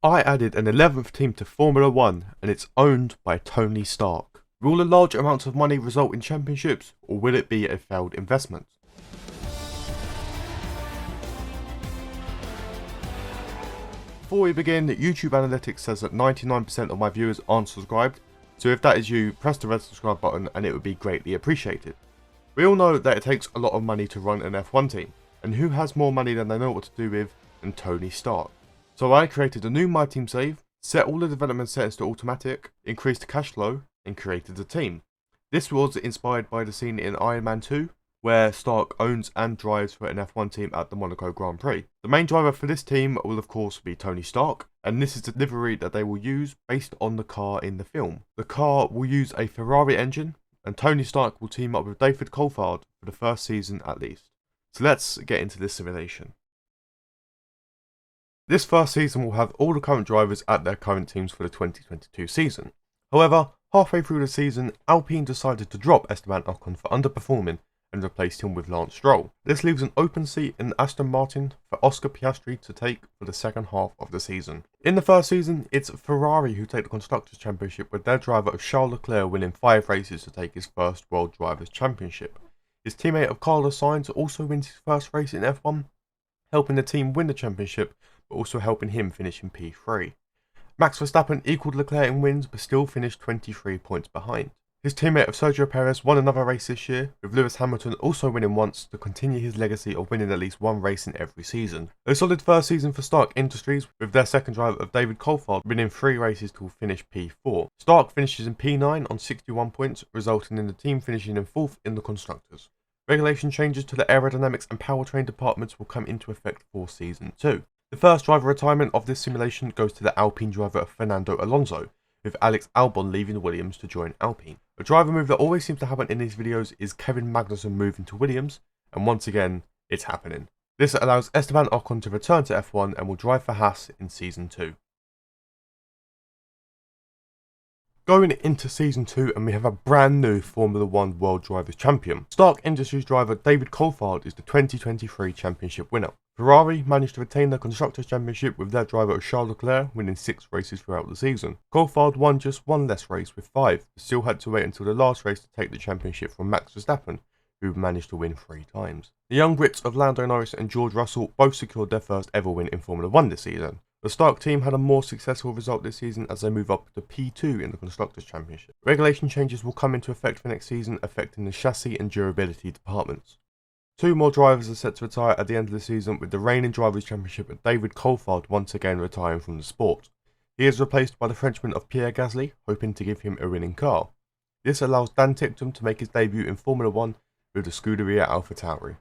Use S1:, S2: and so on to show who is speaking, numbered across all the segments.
S1: I added an 11th team to Formula 1 and it's owned by Tony Stark. Will the large amounts of money result in championships, or will it be a failed investment? Before we begin, YouTube Analytics says that 99% of my viewers aren't subscribed, so if that is you, press the red subscribe button and it would be greatly appreciated. We all know that it takes a lot of money to run an F1 team, and who has more money than they know what to do with than Tony Stark? So I created a new MyTeam save, set all the development settings to automatic, increased the cash flow, and created a team. This was inspired by the scene in Iron Man 2, where Stark owns and drives for an F1 team at the Monaco Grand Prix. The main driver for this team will of course be Tony Stark, and this is the livery that they will use based on the car in the film. The car will use a Ferrari engine, and Tony Stark will team up with David Coulthard for the first season at least. So let's get into this simulation. This first season will have all the current drivers at their current teams for the 2022 season. However, halfway through the season, Alpine decided to drop Esteban Ocon for underperforming and replaced him with Lance Stroll. This leaves an open seat in Aston Martin for Oscar Piastri to take for the second half of the season. In the first season, it's Ferrari who take the Constructors' Championship, with their driver Charles Leclerc winning 5 races to take his first World Drivers' Championship. His teammate of Carlos Sainz also wins his first race in F1, helping the team win the championship, but also helping him finish in P3. Max Verstappen equalled Leclerc in wins, but still finished 23 points behind. His teammate of Sergio Perez won another race this year, with Lewis Hamilton also winning once to continue his legacy of winning at least one race in every season. A solid first season for Stark Industries, with their second driver of David Coulthard winning 3 races to finish P4. Stark finishes in P9 on 61 points, resulting in the team finishing in 4th in the Constructors. Regulation changes to the aerodynamics and powertrain departments will come into effect for Season 2. The first driver retirement of this simulation goes to the Alpine driver Fernando Alonso, with Alex Albon leaving Williams to join Alpine. A driver move that always seems to happen in these videos is Kevin Magnussen moving to Williams, and once again, it's happening. This allows Esteban Ocon to return to F1 and will drive for Haas in Season 2. Going into Season 2, and we have a brand new Formula 1 World Drivers Champion. Stark Industries driver David Coulthard is the 2023 championship winner. Ferrari managed to retain their Constructors' Championship with their driver Charles Leclerc winning 6 races throughout the season. Coulthard won just one less race with 5, but still had to wait until the last race to take the championship from Max Verstappen, who managed to win 3 times. The young Brits of Lando Norris and George Russell both secured their first ever win in Formula 1 this season. The Stark team had a more successful result this season as they move up to P2 in the Constructors' Championship. Regulation changes will come into effect for next season, affecting the chassis and durability departments. 2 more drivers are set to retire at the end of the season, with the reigning Drivers' Championship and David Coulthard once again retiring from the sport. He is replaced by the Frenchman of Pierre Gasly, hoping to give him a winning car. This allows Dan Ticktum to make his debut in Formula 1 with the Scuderia AlphaTauri.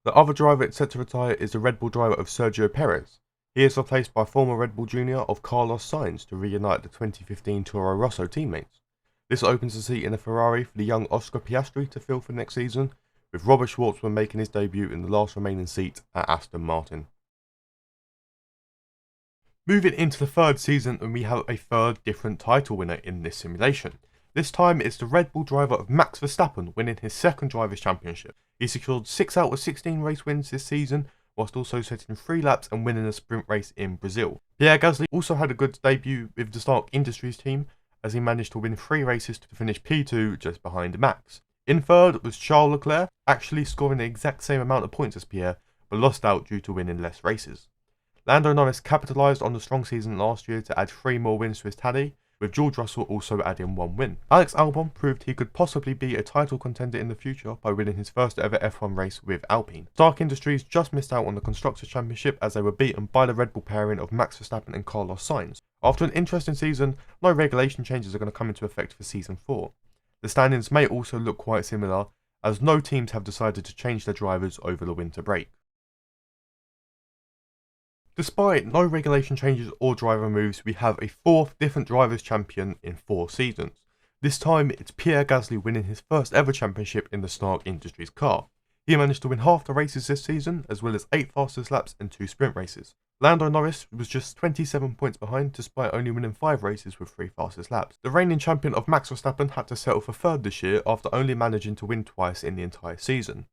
S1: The other driver set to retire is the Red Bull driver of Sergio Perez. He is replaced by former Red Bull Junior of Carlos Sainz to reunite the 2015 Toro Rosso teammates. This opens a seat in a Ferrari for the young Oscar Piastri to fill for next season, with Robert Schwartzman making his debut in the last remaining seat at Aston Martin. Moving into the third season, and we have a third different title winner in this simulation. This time it's the Red Bull driver of Max Verstappen winning his second Drivers' Championship. He secured 6 out of 16 race wins this season, whilst also setting 3 laps and winning a sprint race in Brazil. Pierre Gasly also had a good debut with the Stark Industries team, as he managed to win 3 races to finish P2 just behind Max. In third was Charles Leclerc, actually scoring the exact same amount of points as Pierre, but lost out due to winning less races. Lando Norris capitalised on the strong season last year to add 3 more wins to his tally, with George Russell also adding 1 win. Alex Albon proved he could possibly be a title contender in the future by winning his first ever F1 race with Alpine. Stark Industries just missed out on the Constructors' Championship as they were beaten by the Red Bull pairing of Max Verstappen and Carlos Sainz. After an interesting season, no regulation changes are going to come into effect for Season 4. The standings may also look quite similar, as no teams have decided to change their drivers over the winter break. Despite no regulation changes or driver moves, we have a 4th different Drivers' Champion in 4 seasons. This time it's Pierre Gasly winning his first ever championship in the Stark Industries car. He managed to win half the races this season, as well as 8 fastest laps and 2 sprint races. Lando Norris was just 27 points behind, despite only winning 5 races with 3 fastest laps. The reigning champion of Max Verstappen had to settle for 3rd this year after only managing to win twice in the entire season.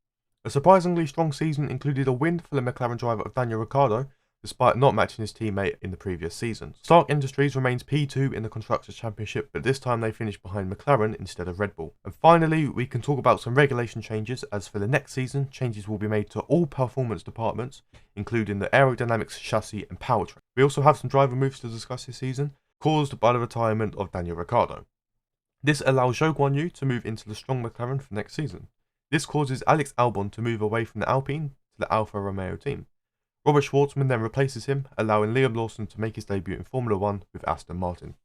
S1: A surprisingly strong season included a win for the McLaren driver of Daniel Ricciardo, despite not matching his teammate in the previous season. Stark Industries remains P2 in the Constructors' Championship, but this time they finished behind McLaren instead of Red Bull. And finally, we can talk about some regulation changes, as for the next season, changes will be made to all performance departments, including the aerodynamics, chassis and powertrain. We also have some driver moves to discuss this season, caused by the retirement of Daniel Ricciardo. This allows Zhou Guanyu to move into the strong McLaren for next season. This causes Alex Albon to move away from the Alpine to the Alfa Romeo team. Robert Schwartzman then replaces him, allowing Liam Lawson to make his debut in Formula 1 with Aston Martin.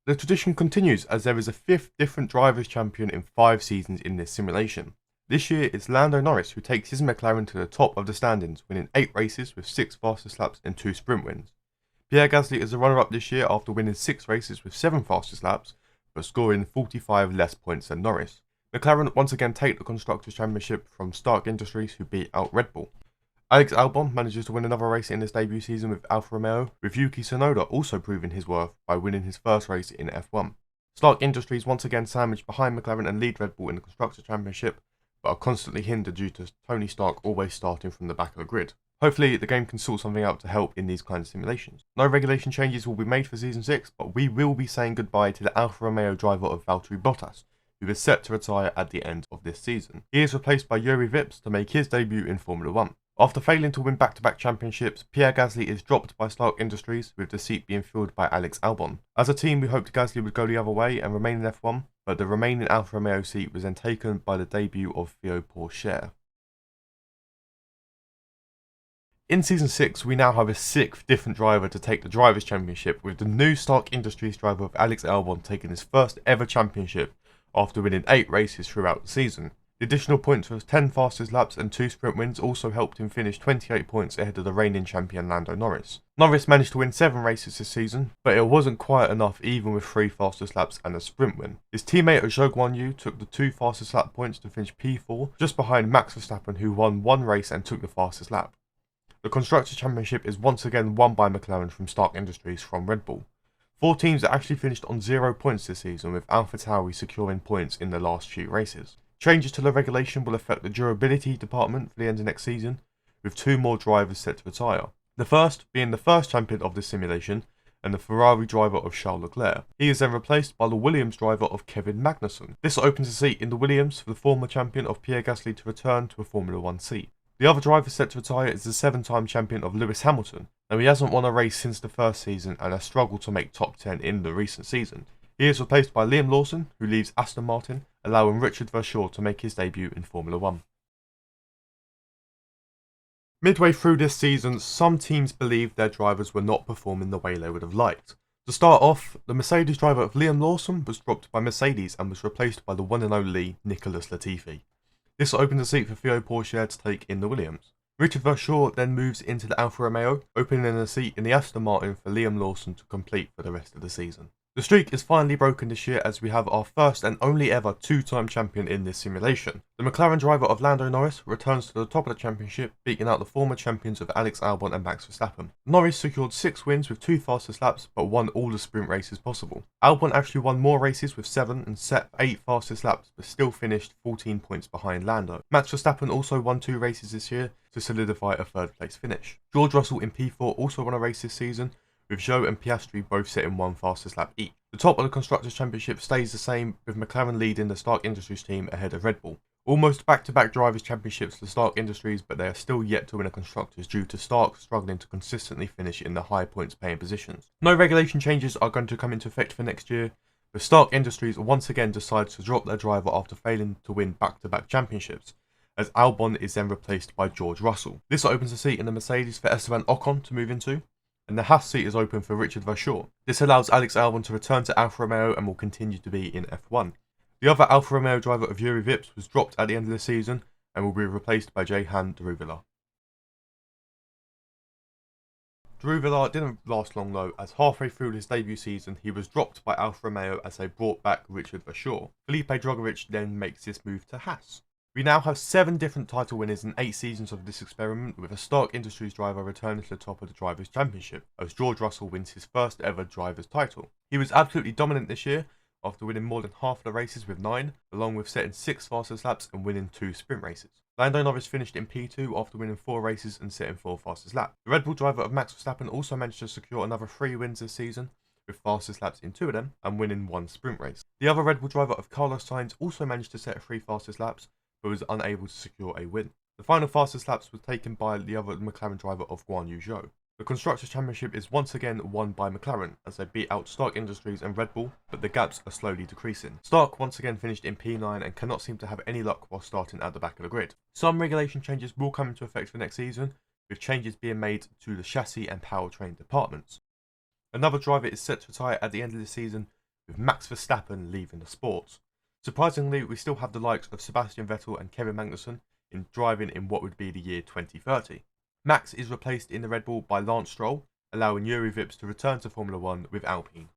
S1: The tradition continues, as there is a 5th different drivers' champion in 5 seasons in this simulation. This year it's Lando Norris who takes his McLaren to the top of the standings, winning 8 races with 6 fastest laps and 2 sprint wins. Pierre Gasly is the runner-up this year after winning 6 races with 7 fastest laps, but scoring 45 less points than Norris. McLaren once again take the Constructors' Championship from Stark Industries, who beat out Red Bull. Alex Albon manages to win another race in his debut season with Alfa Romeo, with Yuki Tsunoda also proving his worth by winning his first race in F1. Stark Industries once again sandwiched behind McLaren and lead Red Bull in the Constructors' Championship, but are constantly hindered due to Tony Stark always starting from the back of the grid. Hopefully the game can sort something out to help in these kinds of simulations. No regulation changes will be made for Season 6, but we will be saying goodbye to the Alfa Romeo driver of Valtteri Bottas, who is set to retire at the end of this season. He is replaced by Juri Vips to make his debut in Formula 1. After failing to win back-to-back championships, Pierre Gasly is dropped by Stark Industries, with the seat being filled by Alex Albon. As a team, we hoped Gasly would go the other way and remain in F1, but the remaining Alfa Romeo seat was then taken by the debut of Theo Pourchaire. In Season 6, we now have a 6th different driver to take the Drivers' Championship, with the new Stark Industries driver of Alex Albon taking his first ever championship after winning 8 races throughout the season. The additional points of 10 fastest laps and 2 sprint wins also helped him finish 28 points ahead of the reigning champion Lando Norris. Norris managed to win 7 races this season, but it wasn't quite enough even with 3 fastest laps and a sprint win. His teammate Zhou Guanyu took the 2 fastest lap points to finish P4, just behind Max Verstappen, who won 1 race and took the fastest lap. The Constructors' Championship is once again won by McLaren from Stark Industries from Red Bull. 4 teams that actually finished on 0 points this season, with AlphaTauri securing points in the last few races. Changes to the regulation will affect the durability department for the end of next season, with 2 more drivers set to retire. The first being the first champion of this simulation, and the Ferrari driver of Charles Leclerc. He is then replaced by the Williams driver of Kevin Magnussen. This opens a seat in the Williams for the former champion of Pierre Gasly to return to a Formula 1 seat. The other driver set to retire is the 7-time champion of Lewis Hamilton. Now, he hasn't won a race since the first season and has struggled to make top 10 in the recent season. He is replaced by Liam Lawson, who leaves Aston Martin, allowing Richard Verschoor to make his debut in Formula 1. Midway through this season, some teams believed their drivers were not performing the way they would have liked. To start off, the Mercedes driver of Liam Lawson was dropped by Mercedes and was replaced by the one and only Nicholas Latifi. This opened a seat for Theo Pourchaire to take in the Williams. Richard Verschoor then moves into the Alfa Romeo, opening a seat in the Aston Martin for Liam Lawson to complete for the rest of the season. The streak is finally broken this year, as we have our first and only ever 2-time champion in this simulation. The McLaren driver of Lando Norris returns to the top of the championship, beating out the former champions of Alex Albon and Max Verstappen. Norris secured 6 wins with 2 fastest laps, but won all the sprint races possible. Albon actually won more races with 7 and set 8 fastest laps, but still finished 14 points behind Lando. Max Verstappen also won 2 races this year to solidify a 3rd place finish. George Russell in P4 also won a race this season, with Zhou and Piastri both setting 1 fastest lap each. The top of the Constructors' Championship stays the same, with McLaren leading the Stark Industries team ahead of Red Bull. Almost back-to-back Drivers' Championships for Stark Industries, but they are still yet to win a Constructors due to Stark struggling to consistently finish in the high points paying positions. No regulation changes are going to come into effect for next year, but Stark Industries once again decides to drop their driver after failing to win back-to-back championships, as Albon is then replaced by George Russell. This opens a seat in the Mercedes for Esteban Ocon to move into, and the Haas seat is open for Richard Verschoor. This allows Alex Albon to return to Alfa Romeo and will continue to be in F1. The other Alfa Romeo driver of Juri Vips was dropped at the end of the season and will be replaced by Jehan Druvilla. Druvilla didn't last long though, as halfway through his debut season he was dropped by Alfa Romeo as they brought back Richard Verschoor. Felipe Drugovich then makes this move to Haas. We now have 7 different title winners in 8 seasons of this experiment, with a Stark Industries driver returning to the top of the Drivers' Championship, as George Russell wins his first ever Drivers' title. He was absolutely dominant this year, after winning more than half the races with 9, along with setting 6 fastest laps and winning 2 sprint races. Lando Norris finished in P2 after winning 4 races and setting 4 fastest laps. The Red Bull driver of Max Verstappen also managed to secure another 3 wins this season, with fastest laps in 2 of them and winning 1 sprint race. The other Red Bull driver of Carlos Sainz also managed to set 3 fastest laps, but was unable to secure a win. The final fastest laps was taken by the other McLaren driver of Guan Yu Zhou. The Constructors' Championship is once again won by McLaren, as they beat out Stark Industries and Red Bull, but the gaps are slowly decreasing. Stark once again finished in P9 and cannot seem to have any luck while starting at the back of the grid. Some regulation changes will come into effect for next season, with changes being made to the chassis and powertrain departments. Another driver is set to retire at the end of the season, with Max Verstappen leaving the sport. Surprisingly, we still have the likes of Sebastian Vettel and Kevin Magnussen in driving in what would be the year 2030. Max is replaced in the Red Bull by Lance Stroll, allowing Yuri Vips to return to Formula 1 with Alpine.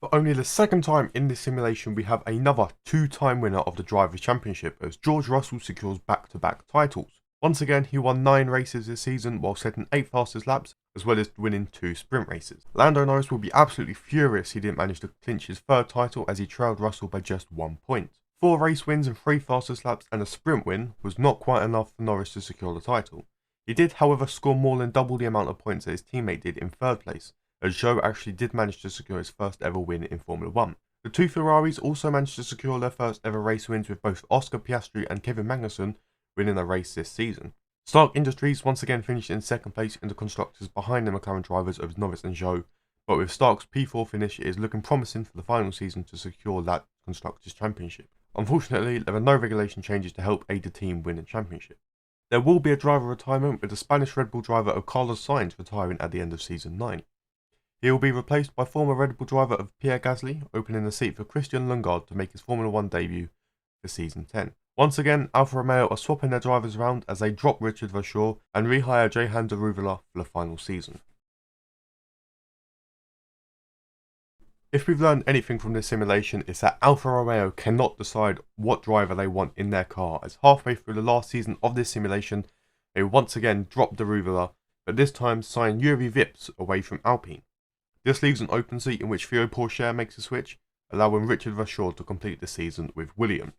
S1: For only the second time in this simulation, we have another 2-time winner of the Drivers' Championship, as George Russell secures back-to-back titles. Once again, he won 9 races this season while setting 8 fastest laps, as well as winning 2 sprint races. Lando Norris will be absolutely furious he didn't manage to clinch his 3rd title, as he trailed Russell by just 1 point. 4 race wins and 3 fastest laps and a sprint win was not quite enough for Norris to secure the title. He did, however, score more than double the amount of points that his teammate did in 3rd place, as Zhou actually did manage to secure his first ever win in Formula 1. The 2 Ferraris also managed to secure their first ever race wins, with both Oscar Piastri and Kevin Magnussen winning a race this season. Stark Industries once again finished in 2nd place in the constructors behind the McLaren drivers of Norris and Zhou, but with Stark's P4 finish, it is looking promising for the final season to secure that Constructors' Championship. Unfortunately, there are no regulation changes to help aid the team win the championship. There will be a driver retirement, with the Spanish Red Bull driver of Carlos Sainz retiring at the end of Season 9. He will be replaced by former Red Bull driver of Pierre Gasly, opening the seat for Christian Lundgaard to make his Formula 1 debut for Season 10. Once again, Alfa Romeo are swapping their drivers around as they drop Richard Verschoor and rehire Jehan Daruvala for the final season. If we've learned anything from this simulation, it's that Alfa Romeo cannot decide what driver they want in their car, as halfway through the last season of this simulation, they once again dropped Daruvala, but this time signed Yuri Vips away from Alpine. This leaves an open seat in which Theo Pourchaire makes a switch, allowing Richard Verschoor to complete the season with Williams.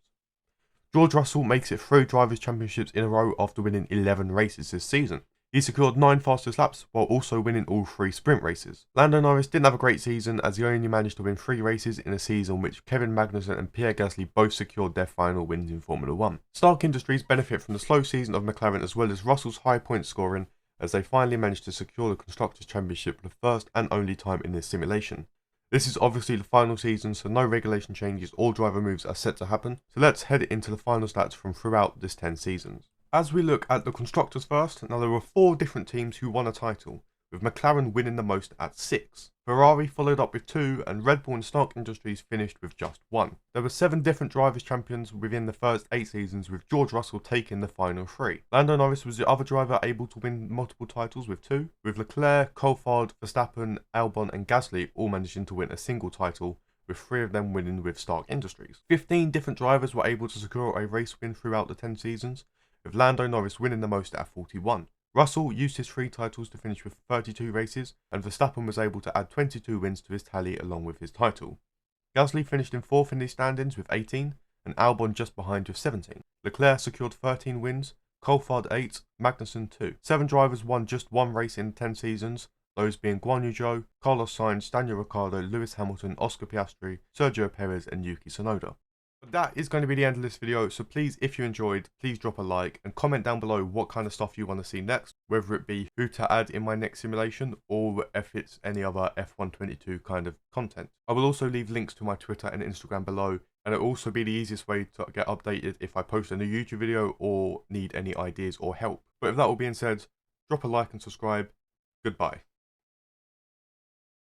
S1: George Russell makes it 3 Drivers' Championships in a row after winning 11 races this season. He secured 9 fastest laps while also winning all 3 sprint races. Lando Norris didn't have a great season, as he only managed to win 3 races in a season which Kevin Magnussen and Pierre Gasly both secured their final wins in Formula 1. Stark Industries benefit from the slow season of McLaren, as well as Russell's high point scoring, as they finally managed to secure the Constructors' Championship for the first and only time in this simulation. This is obviously the final season, so no regulation changes or driver moves are set to happen, so let's head into the final stats from throughout this 10 seasons. As we look at the Constructors first, now there were 4 different teams who won a title, with McLaren winning the most at 6. Ferrari followed up with 2, and Red Bull and Stark Industries finished with just 1. There were 7 different drivers champions within the first 8 seasons, with George Russell taking the final 3. Lando Norris was the other driver able to win multiple titles with 2, with Leclerc, Coulthard, Verstappen, Albon and Gasly all managing to win a single title, with 3 of them winning with Stark Industries. 15 different drivers were able to secure a race win throughout the 10 seasons, with Lando Norris winning the most at 41. Russell used his 3 titles to finish with 32 races, and Verstappen was able to add 22 wins to his tally along with his title. Gasly finished in 4th in these standings with 18, and Albon just behind with 17. Leclerc secured 13 wins, Coulthard 8, Magnussen 2. 7 drivers won just 1 race in 10 seasons, those being Guan Yu Zhou, Carlos Sainz, Daniel Ricciardo, Lewis Hamilton, Oscar Piastri, Sergio Perez and Yuki Tsunoda. But that is going to be the end of this video, so please, if you enjoyed, please drop a like and comment down below what kind of stuff you want to see next, whether it be who to add in my next simulation or if it's any other F122 kind of content. I will also leave links to my Twitter and Instagram below, and it will also be the easiest way to get updated if I post a new YouTube video or need any ideas or help. But with that all being said, drop a like and subscribe. Goodbye.